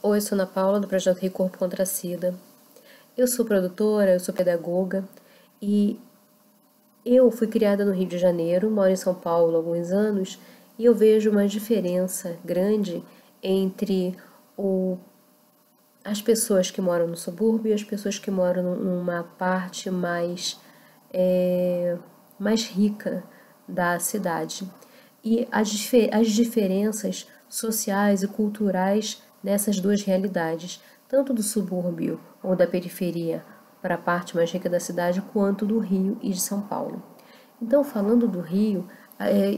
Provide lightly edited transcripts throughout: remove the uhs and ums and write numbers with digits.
Oi, eu sou Ana Paula, do projeto Rio Corpo contra a SIDA. Eu sou produtora, eu sou pedagoga e eu fui criada no Rio de Janeiro, moro em São Paulo há alguns anos e eu vejo uma diferença grande entre as pessoas que moram no subúrbio e as pessoas que moram numa parte mais rica da cidade. E as diferenças sociais e culturais nessas duas realidades, tanto do subúrbio ou da periferia para a parte mais rica da cidade, quanto do Rio e de São Paulo. Então, falando do Rio,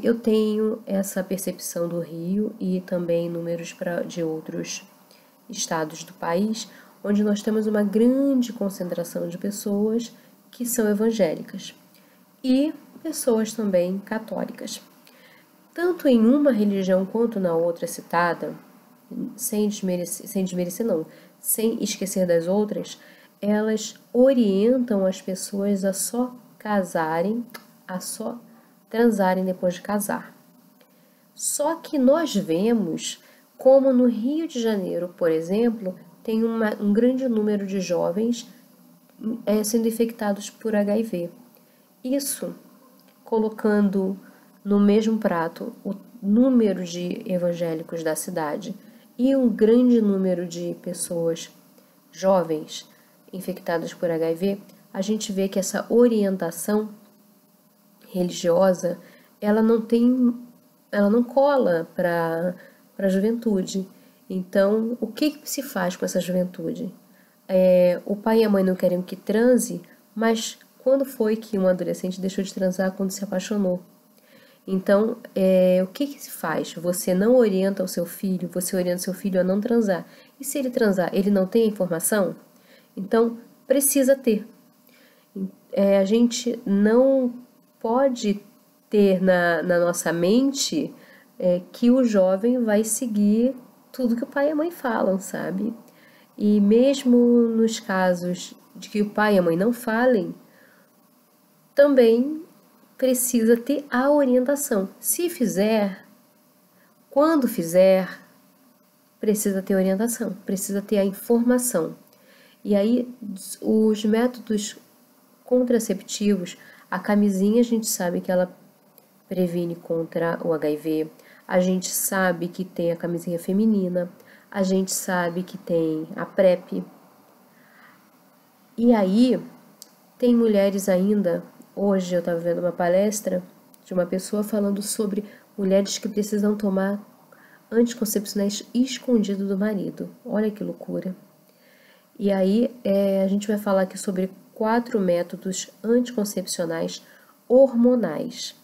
eu tenho essa percepção do Rio e também números de outros estados do país, onde nós temos uma grande concentração de pessoas que são evangélicas e pessoas também católicas. Tanto em uma religião quanto na outra citada, sem desmerecer não, sem esquecer das outras, elas orientam as pessoas a só casarem, a só transarem depois de casar. Só que nós vemos como no Rio de Janeiro, por exemplo, tem um grande número de jovens sendo infectados por HIV. Isso colocando no mesmo prato o número de evangélicos da cidade e um grande número de pessoas jovens infectadas por HIV, a gente vê que essa orientação religiosa, ela não cola para a juventude. Então, o que se faz com essa juventude? O pai e a mãe não querem que transe, mas quando foi que um adolescente deixou de transar quando se apaixonou? Então, o que se faz? Você não orienta o seu filho, você orienta o seu filho a não transar. E se ele transar, ele não tem a informação? Então, precisa ter. A gente não pode ter na nossa mente que o jovem vai seguir tudo que o pai e a mãe falam, sabe? E mesmo nos casos de que o pai e a mãe não falem, também precisa ter a orientação. Se fizer, quando fizer, precisa ter orientação, precisa ter a informação. E aí, os métodos contraceptivos, a camisinha a gente sabe que ela previne contra o HIV, a gente sabe que tem a camisinha feminina, a gente sabe que tem a PrEP. E aí, tem mulheres ainda, hoje eu estava vendo uma palestra de uma pessoa falando sobre mulheres que precisam tomar anticoncepcionais escondido do marido. Olha que loucura. E aí a gente vai falar aqui sobre 4 métodos anticoncepcionais hormonais.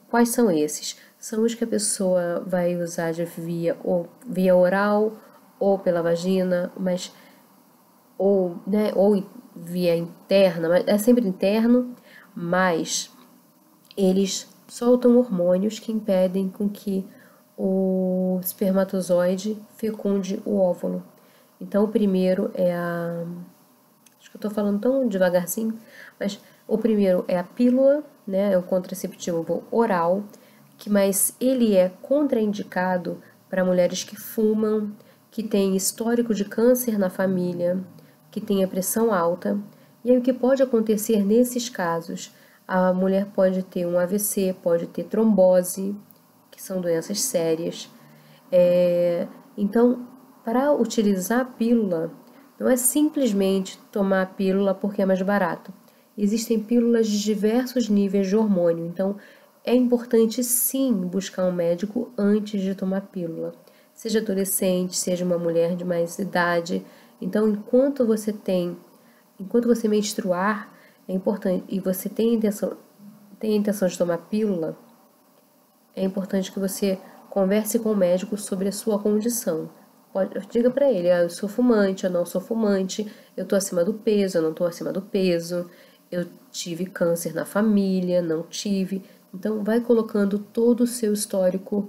Quais são esses? São os que a pessoa vai usar via oral ou pela vagina, ou via interna, mas é sempre interno, mas eles soltam hormônios que impedem com que o espermatozoide fecunde o óvulo. Então, o primeiro acho que eu tô falando tão devagarzinho, mas o primeiro é a pílula, né? É o contraceptivo oral, mas ele é contraindicado para mulheres que fumam, que têm histórico de câncer na família, que têm a pressão alta. E aí o que pode acontecer nesses casos? A mulher pode ter um AVC, pode ter trombose, que são doenças sérias. Então, para utilizar a pílula, não é simplesmente tomar a pílula porque é mais barato. Existem pílulas de diversos níveis de hormônio, então é importante sim buscar um médico antes de tomar a pílula. Seja adolescente, seja uma mulher de mais idade. Então, enquanto você menstruar, é importante, e você tem a intenção de tomar pílula, é importante que você converse com o médico sobre a sua condição. Diga para ele, eu sou fumante, eu não sou fumante, eu tô acima do peso, eu não tô acima do peso, eu tive câncer na família, não tive. Então, vai colocando todo o seu histórico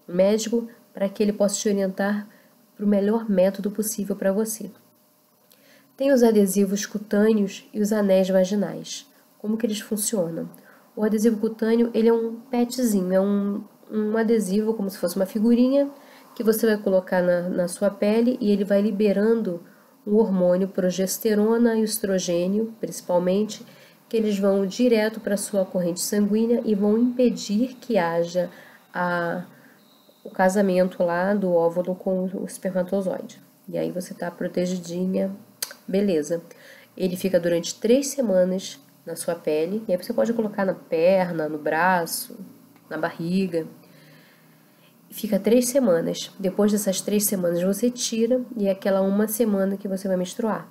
médico para que ele possa te orientar para o melhor método possível para você. Tem os adesivos cutâneos e os anéis vaginais. Como que eles funcionam? O adesivo cutâneo, ele é um petzinho, é um adesivo como se fosse uma figurinha que você vai colocar na sua pele e ele vai liberando o hormônio progesterona e o estrogênio, principalmente, que eles vão direto para a sua corrente sanguínea e vão impedir que haja o casamento lá do óvulo com o espermatozoide. E aí você tá protegidinha, beleza. Ele fica durante 3 semanas na sua pele, e aí você pode colocar na perna, no braço, na barriga. Fica 3 semanas. Depois dessas 3 semanas você tira e é aquela 1 semana que você vai menstruar.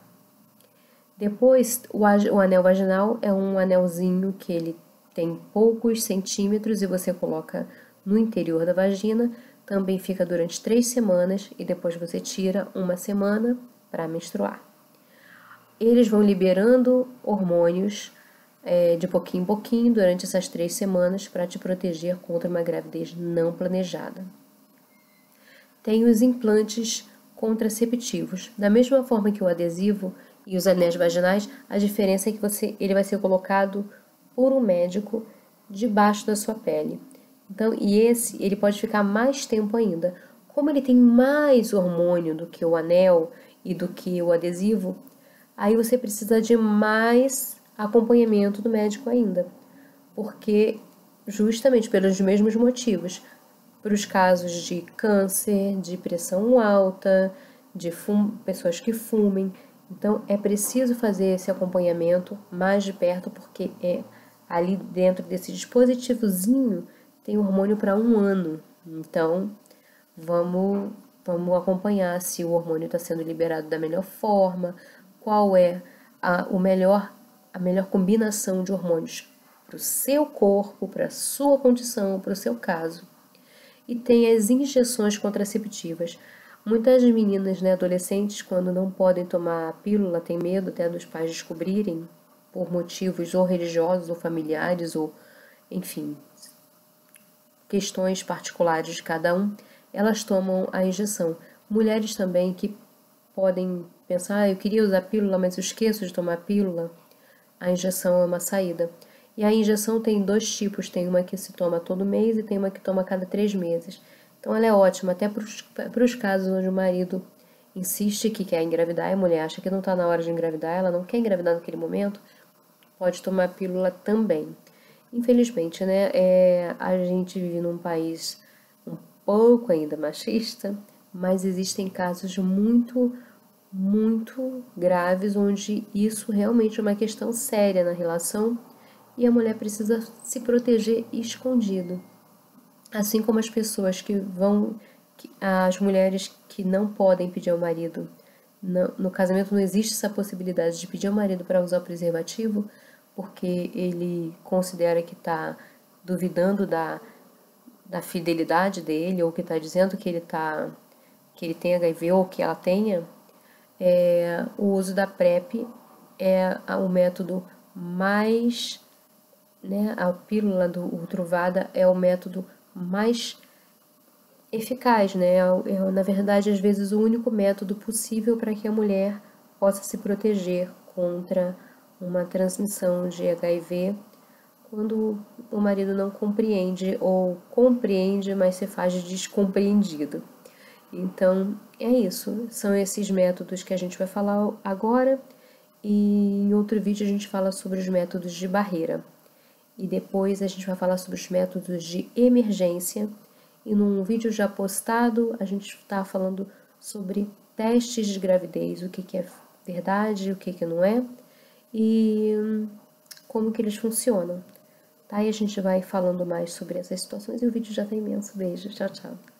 Depois, o anel vaginal é um anelzinho que ele tem poucos centímetros e você coloca no interior da vagina. Também fica durante 3 semanas e depois você tira 1 semana para menstruar. Eles vão liberando hormônios de pouquinho em pouquinho durante essas 3 semanas para te proteger contra uma gravidez não planejada. Tem os implantes contraceptivos. Da mesma forma que o adesivo e os anéis vaginais, a diferença é que ele vai ser colocado por um médico debaixo da sua pele. Então, ele pode ficar mais tempo ainda. Como ele tem mais hormônio do que o anel e do que o adesivo, aí você precisa de mais acompanhamento do médico ainda, porque justamente pelos mesmos motivos, para os casos de câncer, de pressão alta, de pessoas que fumem. Então é preciso fazer esse acompanhamento mais de perto, porque ali dentro desse dispositivozinho tem hormônio para 1 ano. Então vamos acompanhar se o hormônio está sendo liberado da melhor forma, qual é a melhor combinação de hormônios para o seu corpo, para a sua condição, para o seu caso. E tem as injeções contraceptivas. Muitas meninas, adolescentes, quando não podem tomar a pílula, têm medo até dos pais descobrirem, por motivos ou religiosos ou familiares, ou enfim, questões particulares de cada um, elas tomam a injeção. Mulheres também que podem pensar, eu queria usar pílula, mas eu esqueço de tomar pílula. A injeção é uma saída. E a injeção tem 2 tipos, tem uma que se toma todo mês e tem uma que toma a cada 3 meses. Então ela é ótima até para os casos onde o marido insiste que quer engravidar e a mulher acha que não está na hora de engravidar, ela não quer engravidar naquele momento, pode tomar a pílula também. Infelizmente, a gente vive num país um pouco ainda machista, mas existem casos muito graves onde isso realmente é uma questão séria na relação e a mulher precisa se proteger escondido. Assim como as pessoas as mulheres que não podem pedir ao marido, no casamento não existe essa possibilidade de pedir ao marido para usar o preservativo, porque ele considera que está duvidando da fidelidade dele, ou que está dizendo que ele tem HIV ou que ela tenha. O uso da PrEP é o método mais, a pílula do Truvada é o método mais eficaz, na verdade, às vezes, o único método possível para que a mulher possa se proteger contra uma transmissão de HIV quando o marido não compreende ou compreende, mas se faz de descompreendido. Então, é isso. São esses métodos que a gente vai falar agora e em outro vídeo a gente fala sobre os métodos de barreira. E depois a gente vai falar sobre os métodos de emergência. E num vídeo já postado, a gente está falando sobre testes de gravidez, o que é verdade, o que não é, e como que eles funcionam. Tá? E a gente vai falando mais sobre essas situações e o vídeo já tá imenso. Beijo, tchau, tchau.